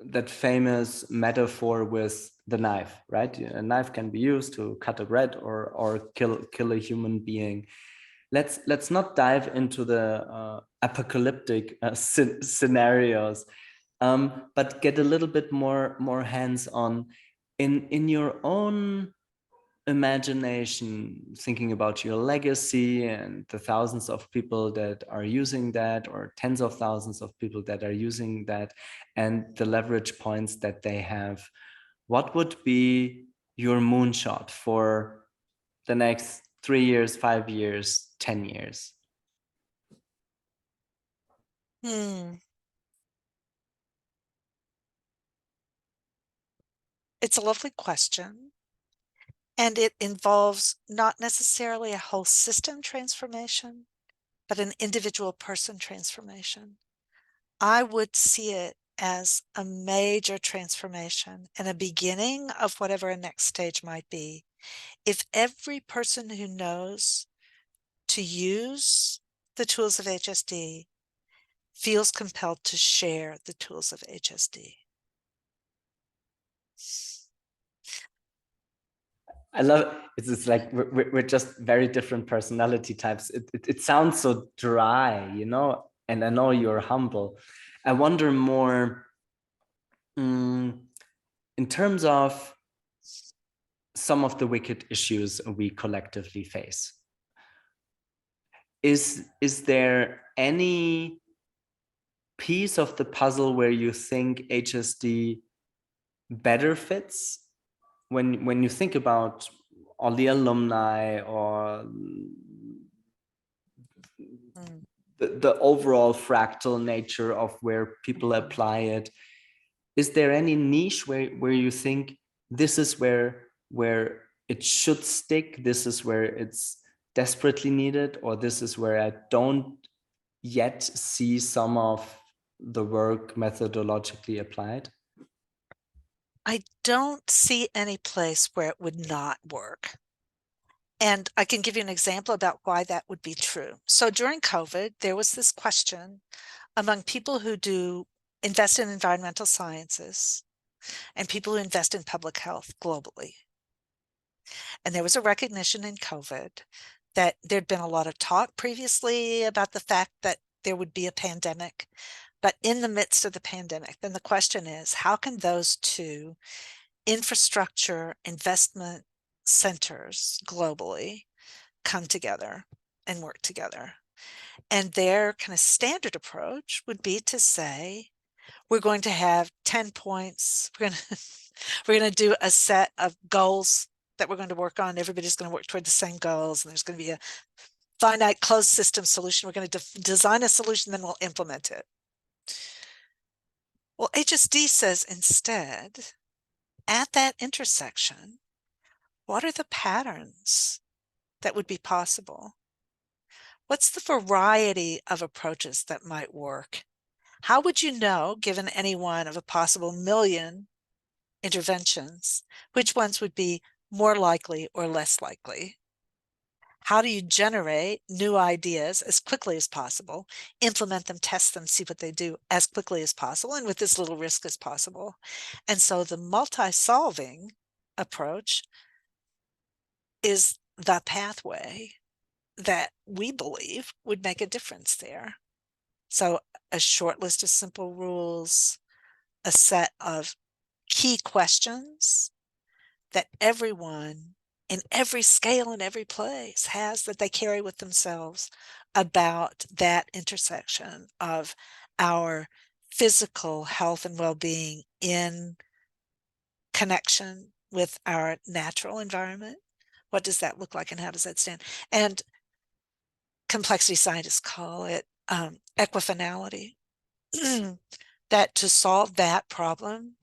Speaker 1: that famous metaphor with the knife, right? A knife can be used to cut a bread or kill a human being. Let's not dive into the apocalyptic scenarios, but get a little bit more hands on in your own imagination, thinking about your legacy and the thousands of people that are using that, or tens of thousands of people that are using that, and the leverage points that they have. What would be your moonshot for the next 3 years, 5 years, 10 years?
Speaker 2: It's a lovely question. And it involves not necessarily a whole system transformation, but an individual person transformation. I would see it as a major transformation and a beginning of whatever a next stage might be. If every person who knows to use the tools of HSD feels compelled to share the tools of HSD.
Speaker 1: I love it's like we're just very different personality types. It sounds so dry, you know, and I know you're humble. I wonder more in terms of some of the wicked issues we collectively face. Is there any piece of the puzzle where you think HSD better fits, when you think about all the alumni or the overall fractal nature of where people apply it? Is there any niche where you think this is where it should stick, this is where it's desperately needed, or this is where I don't yet see some of the work methodologically applied?
Speaker 2: I don't see any place where it would not work. And I can give you an example about why that would be true. So during COVID, there was this question among people who invest in environmental sciences and people who invest in public health globally. And there was a recognition in COVID that there'd been a lot of talk previously about the fact that there would be a pandemic. But in the midst of the pandemic, then the question is, how can those two infrastructure investment centers globally come together and work together? And their kind of standard approach would be to say, we're going to have 10 points. We're going to do a set of goals that we're going to work on. Everybody's going to work toward the same goals, and there's going to be a finite closed system solution. We're going to design a solution, then we'll implement it. Well, HSD says instead, at that intersection, what are the patterns that would be possible? What's the variety of approaches that might work? How would you know, given any one of a possible million interventions, which ones would be more likely or less likely? How do you generate new ideas as quickly as possible, implement them, test them, see what they do as quickly as possible, and with as little risk as possible? And so the multi-solving approach is the pathway that we believe would make a difference there. So a short list of simple rules, a set of key questions that everyone in every scale and every place has, that they carry with themselves, about that intersection of our physical health and well-being in connection with our natural environment. What does that look like and how does that stand? And complexity scientists call it equifinality. That to solve that problem,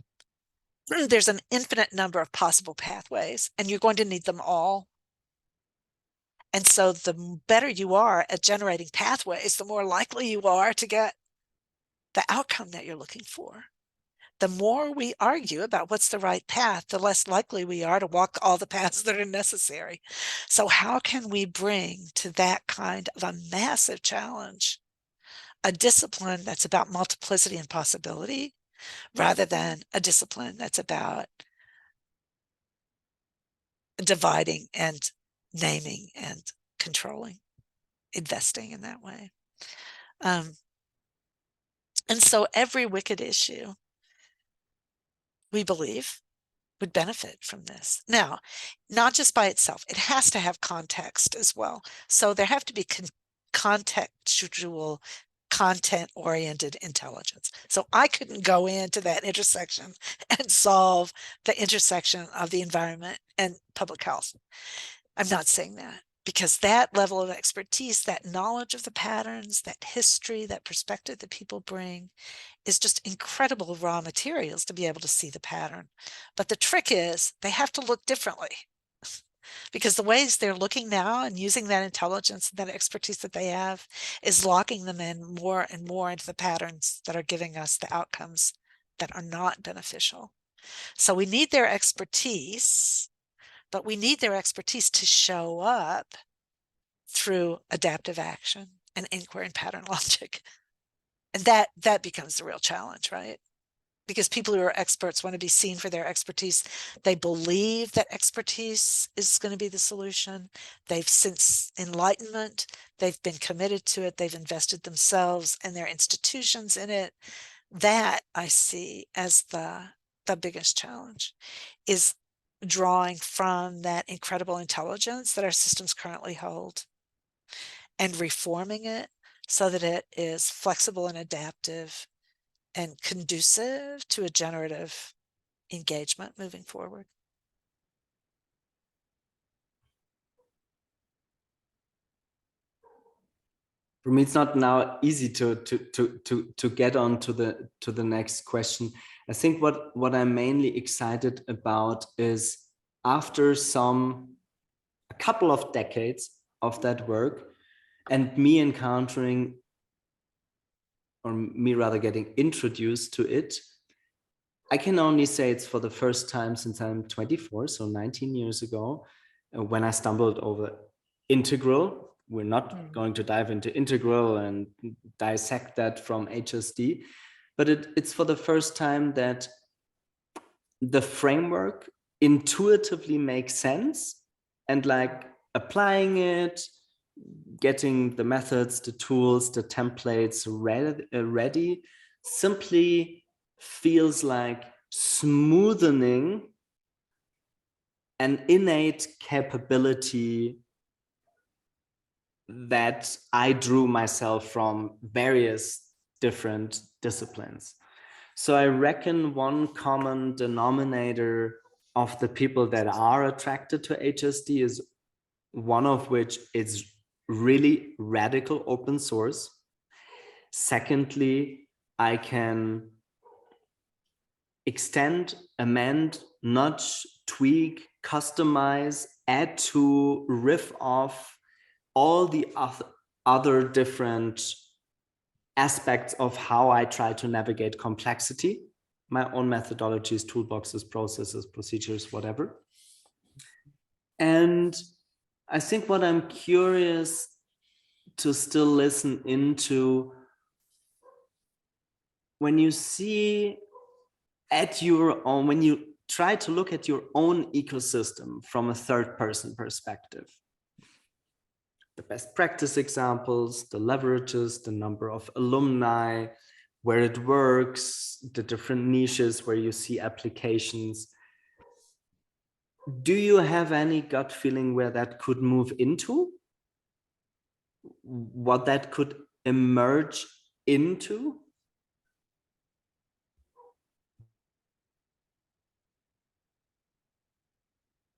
Speaker 2: there's an infinite number of possible pathways, and you're going to need them all. And so the better you are at generating pathways, the more likely you are to get the outcome that you're looking for. The more we argue about what's the right path, the less likely we are to walk all the paths that are necessary. So how can we bring to that kind of a massive challenge a discipline that's about multiplicity and possibility, rather than a discipline that's about dividing and naming and controlling, investing in that way? And so every wicked issue, we believe, would benefit from this. Now, not just by itself, it has to have context as well. So there have to be contextual, content-oriented intelligence. So I couldn't go into that intersection and solve the intersection of the environment and public health. I'm not saying that, because that level of expertise, that knowledge of the patterns, that history, that perspective that people bring, is just incredible raw materials to be able to see the pattern. But the trick is they have to look differently, because the ways they're looking now and using that intelligence, that expertise that they have, is locking them in more and more into the patterns that are giving us the outcomes that are not beneficial. So we need their expertise, but we need their expertise to show up through adaptive action and inquiry and pattern logic. And that becomes the real challenge, right? Because people who are experts want to be seen for their expertise. They believe that expertise is going to be the solution. They've, since enlightenment, they've been committed to it. They've invested themselves and their institutions in it. That I see as the biggest challenge, is drawing from that incredible intelligence that our systems currently hold and reforming it so that it is flexible and adaptive and conducive to a generative engagement moving forward.
Speaker 1: For me, it's not now easy to get on to the next question. I think what I'm mainly excited about is, after a couple of decades of that work, and me encountering, or me rather getting introduced to it, I can only say it's for the first time since I'm 24, so 19 years ago, when I stumbled over integral. We're not going to dive into integral and dissect that from HSD, but it's for the first time that the framework intuitively makes sense, and like applying it, getting the methods, the tools, the templates ready simply feels like smoothing an innate capability that I drew myself from various different disciplines. So I reckon one common denominator of the people that are attracted to HSD is, one of which is really radical open source. Secondly, I can extend, amend, nudge, tweak, customize, add to, riff off all the other different aspects of how I try to navigate complexity, my own methodologies, toolboxes, processes, procedures, whatever. And I think what I'm curious to still listen into, when you see at your own, when you try to look at your own ecosystem from a third person perspective, the best practice examples, the leverages, the number of alumni, where it works, the different niches where you see applications. Do you have any gut feeling where that could move into? What that could emerge into?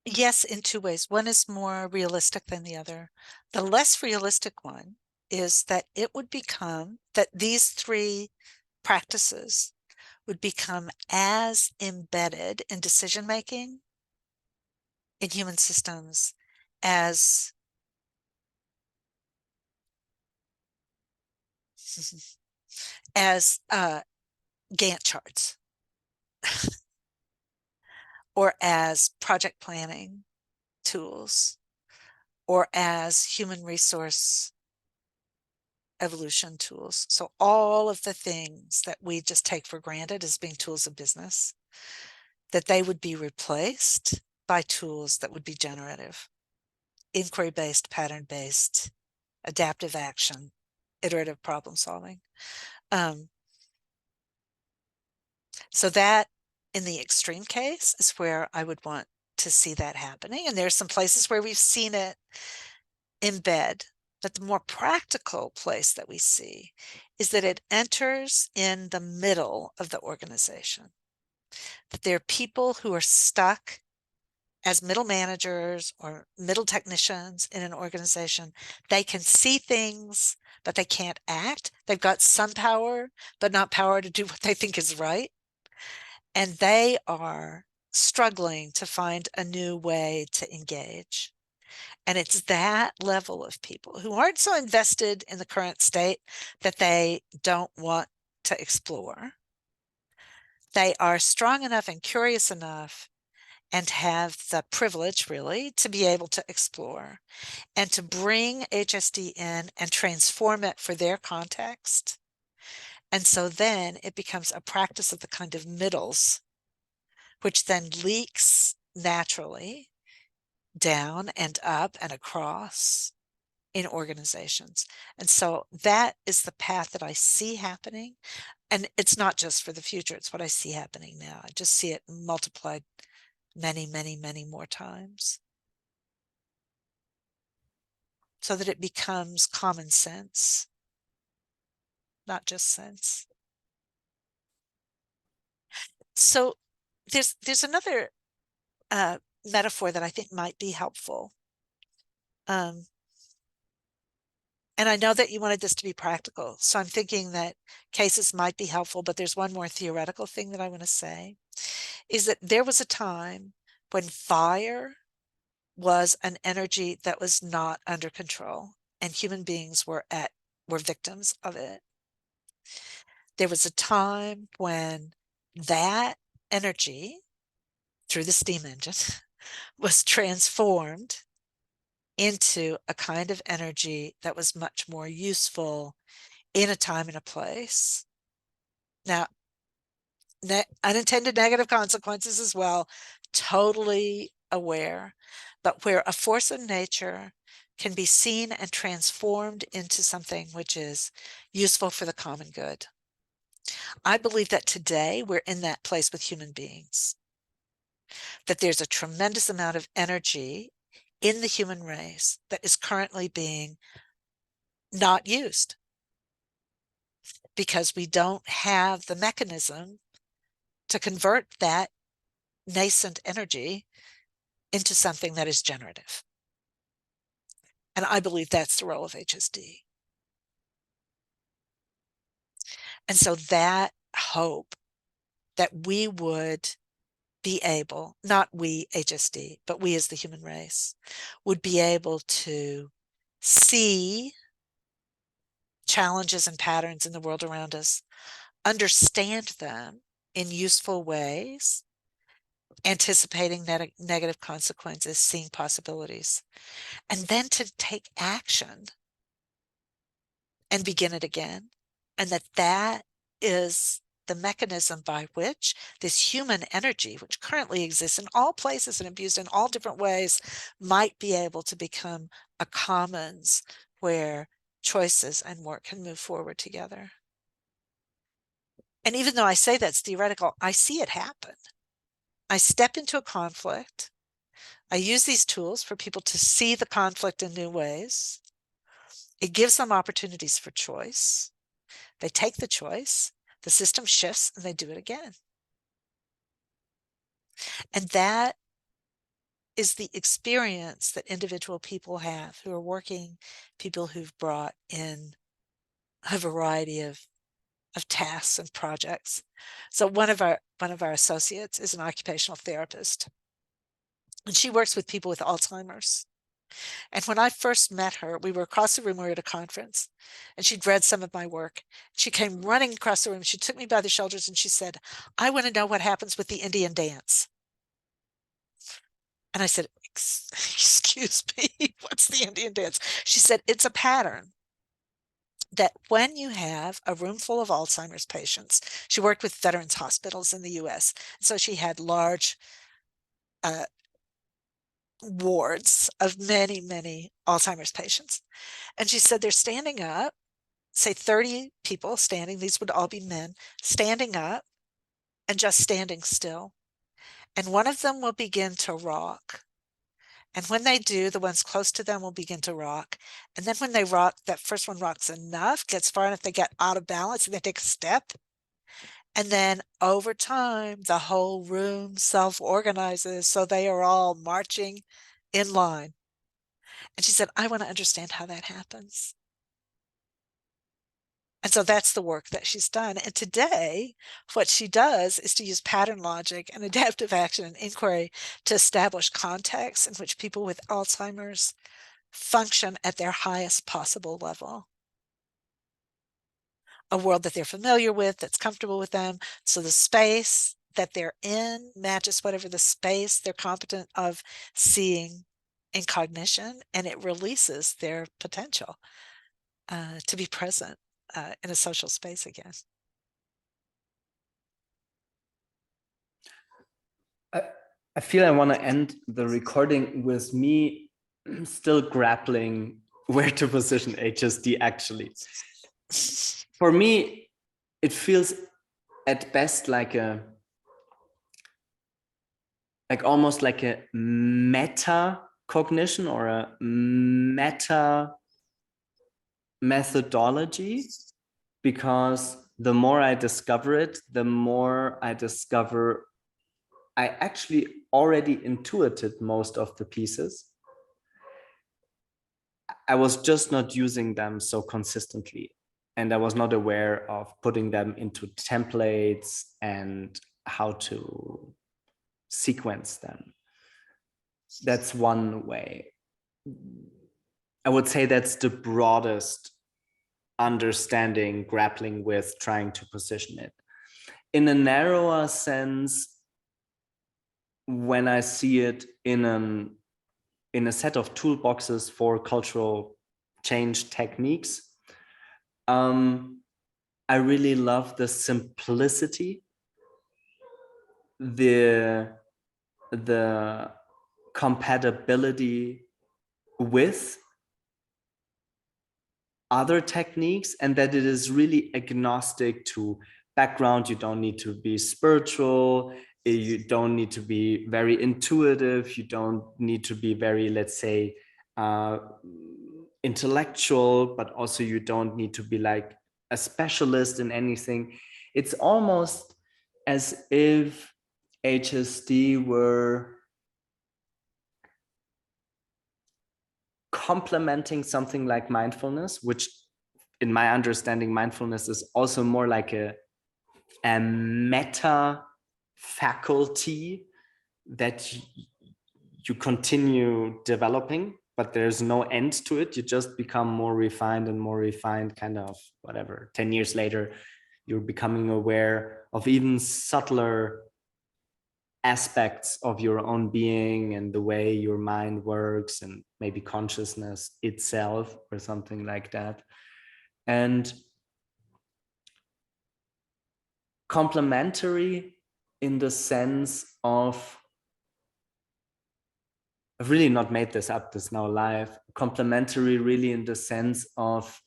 Speaker 2: Yes, in two ways. One is more realistic than the other. The less realistic one is that it would become that these three practices would become as embedded in decision making in human systems as as Gantt charts or as project planning tools or as human resource evolution tools. So all of the things that we just take for granted as being tools of business, that they would be replaced by tools that would be generative, inquiry-based, pattern-based, adaptive action, iterative problem solving. So that, in the extreme case, is where I would want to see that happening. And there's some places where we've seen it embed. But the more practical place that we see is that it enters in the middle of the organization. That there are people who are stuck as middle managers or middle technicians in an organization. They can see things, but they can't act. They've got some power, but not power to do what they think is right. And they are struggling to find a new way to engage. And it's that level of people who aren't so invested in the current state that they don't want to explore. They are strong enough and curious enough and have the privilege, really, to be able to explore and to bring HSD in and transform it for their context. And so then it becomes a practice of the kind of middles, which then leaks naturally down and up and across in organizations. And so that is the path that I see happening. And it's not just for the future, it's what I see happening now. I just see it multiplied many, many, many more times so that it becomes common sense, not just sense. So there's another metaphor that I think might be helpful. And I know that you wanted this to be practical. So I'm thinking that cases might be helpful, but there's one more theoretical thing that I want to say, is that there was a time when fire was an energy that was not under control and human beings were victims of it. There was a time when that energy through the steam engine was transformed into a kind of energy that was much more useful in a time and a place. Now, unintended negative consequences as well, totally aware, but where a force of nature can be seen and transformed into something which is useful for the common good. I believe that today we're in that place with human beings, that there's a tremendous amount of energy in the human race that is currently being not used because we don't have the mechanism to convert that nascent energy into something that is generative. And I believe that's the role of HSD. And so that hope that we would be able, not we HSD, but we as the human race, would be able to see challenges and patterns in the world around us, understand them in useful ways, anticipating negative consequences, seeing possibilities, and then to take action and begin it again. And that is the mechanism by which this human energy, which currently exists in all places and abused in all different ways, might be able to become a commons where choices and work can move forward together. And even though I say that's theoretical, I see it happen. I step into a conflict. I use these tools for people to see the conflict in new ways. It gives them opportunities for choice. They take the choice, the system shifts, and they do it again. And that is the experience that individual people have who are working, people who've brought in a variety of tasks and projects. So one of our associates is an occupational therapist, and she works with people with Alzheimer's. And when I first met her, we were across the room, we were at a conference, and she'd read some of my work. She came running across the room. She took me by the shoulders and she said, "I want to know what happens with the Indian dance." And I said, "Excuse me, what's the Indian dance?" She said, "It's a pattern that when you have a room full of Alzheimer's patients," she worked with veterans hospitals in the US, so she had large wards of many, many Alzheimer's patients. And she said they're standing up, say 30 people standing, these would all be men, standing up and just standing still. And one of them will begin to rock. And when they do, the ones close to them will begin to rock. And then when they rock, that first one rocks enough, gets far enough, they get out of balance and they take a step. And then over time, the whole room self-organizes, so they are all marching in line. And she said, "I want to understand how that happens." And so that's the work that she's done. And today, what she does is to use pattern logic and adaptive action and inquiry to establish contexts in which people with Alzheimer's function at their highest possible level. A world that they're familiar with, that's comfortable with them. So the space that they're in matches whatever the space they're competent of seeing in cognition, and it releases their potential to be present in a social space again.
Speaker 1: I feel I want to end the recording with me still grappling where to position HSD actually. For me, it feels at best like almost like a meta cognition or a meta methodology, because the more I discover it, the more I discover I actually already intuited most of the pieces. I was just not using them so consistently, and I was not aware of putting them into templates and how to sequence them. That's one way. I would say that's the broadest understanding, grappling with, trying to position it. In a narrower sense, when I see it in a set of toolboxes for cultural change techniques, I really love the simplicity, the compatibility with other techniques, and that it is really agnostic to background. You don't need to be spiritual, you don't need to be very intuitive, you don't need to be very, let's say, intellectual, but also you don't need to be like a specialist in anything. It's almost as if HSD were complementing something like mindfulness, which in my understanding, mindfulness is also more like a meta faculty that you continue developing. but there's no end to it. You just become more refined and more refined, kind of whatever. 10 years later, you're becoming aware of even subtler aspects of your own being and the way your mind works, and maybe consciousness itself or something like that. And complementary in the sense of, I've really not made this up, this now live, complementary really in the sense of,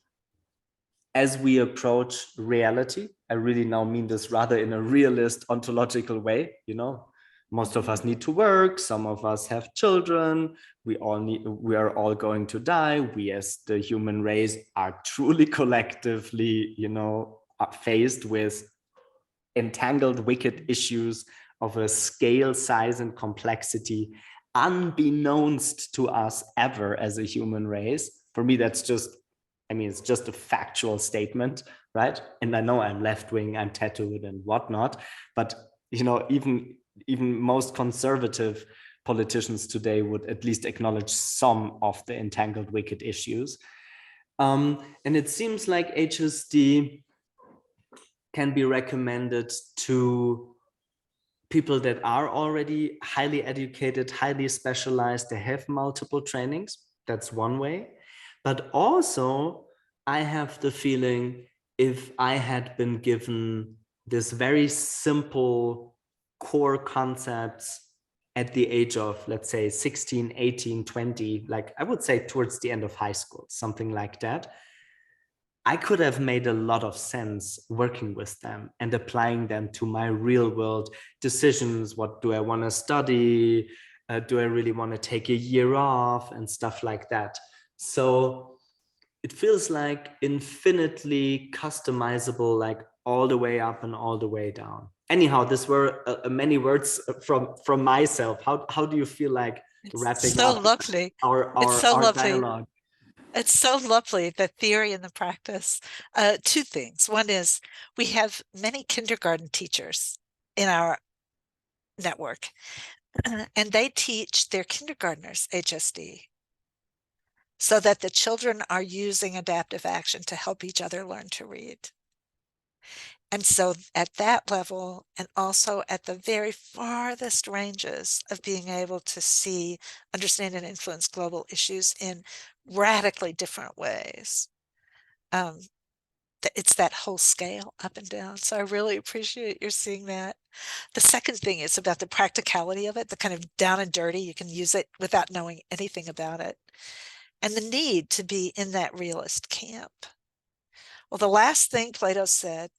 Speaker 1: as we approach reality, I really now mean this rather in a realist ontological way, you know, most of us need to work, some of us have children, we are all going to die. We as the human race are truly collectively, you know, are faced with entangled, wicked issues of a scale, size, and complexity unbeknownst to us ever as a human race. For me, that's just, I mean, it's just a factual statement, right? And I know I'm left-wing, I'm tattooed and whatnot, but, you know, even most conservative politicians today would at least acknowledge some of the entangled, wicked issues. And it seems like HSD can be recommended to people that are already highly educated, highly specialized, they have multiple trainings. That's one way. But also, I have the feeling, if I had been given this very simple core concepts at the age of, let's say, 16, 18, 20, like I would say towards the end of high school, something like that, I could have made a lot of sense working with them and applying them to my real world decisions. What do I want to study? Do I really want to take a year off and stuff like that? So it feels like infinitely customizable, like all the way up and all the way down. Anyhow, these were many words from myself. How do you feel like
Speaker 2: It's
Speaker 1: wrapping
Speaker 2: so
Speaker 1: up
Speaker 2: lovely. It's
Speaker 1: our
Speaker 2: so
Speaker 1: our
Speaker 2: lovely.
Speaker 1: dialogue?
Speaker 2: It's so lovely, the theory and the practice. Two things. One is we have many kindergarten teachers in our network, and they teach their kindergartners HSD so that the children are using adaptive action to help each other learn to read. And so at that level, and also at the very farthest ranges of being able to see, understand, and influence global issues in radically different ways, it's that whole scale up and down. So I really appreciate your seeing that. The second thing is about the practicality of it, the kind of down and dirty. You can use it without knowing anything about it. And the need to be in that realist camp. Well, the last thing Plato said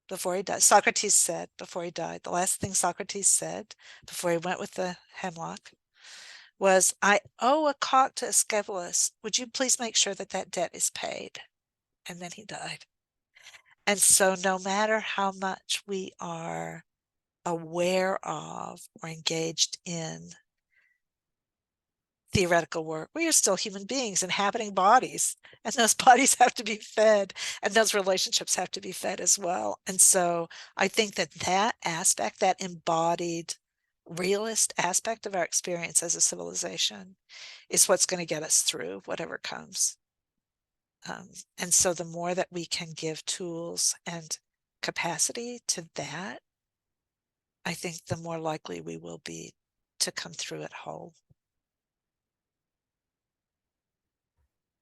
Speaker 2: before he died, Socrates said before he died, the last thing Socrates said before he went with the hemlock was, I owe a cock to Aeschylus. Would you please make sure that that debt is paid? And then he died. And so no matter how much we are aware of or engaged in theoretical work, we are still human beings inhabiting bodies, and those bodies have to be fed, and those relationships have to be fed as well. And so I think that that aspect, that embodied realist aspect of our experience as a civilization, is what's going to get us through whatever comes. And so the more that we can give tools and capacity to that, I think the more likely we will be to come through it whole.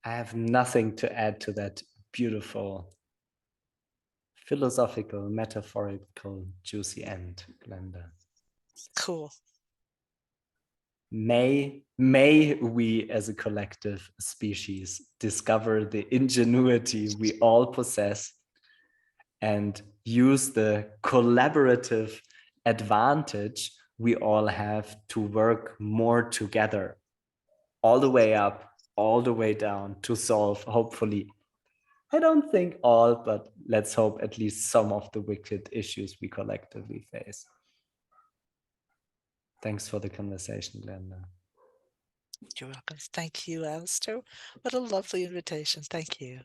Speaker 1: I have nothing to add to that beautiful, philosophical, metaphorical, juicy end, Glenda.
Speaker 2: Cool.
Speaker 1: May we as a collective species discover the ingenuity we all possess and use the collaborative advantage we all have to work more together, all the way up, all the way down, to solve, hopefully, I don't think all, but let's hope at least some of the wicked issues we collectively face. Thanks for the conversation, Glenda.
Speaker 2: You're welcome. Thank you, Alistair. What a lovely invitation. Thank you.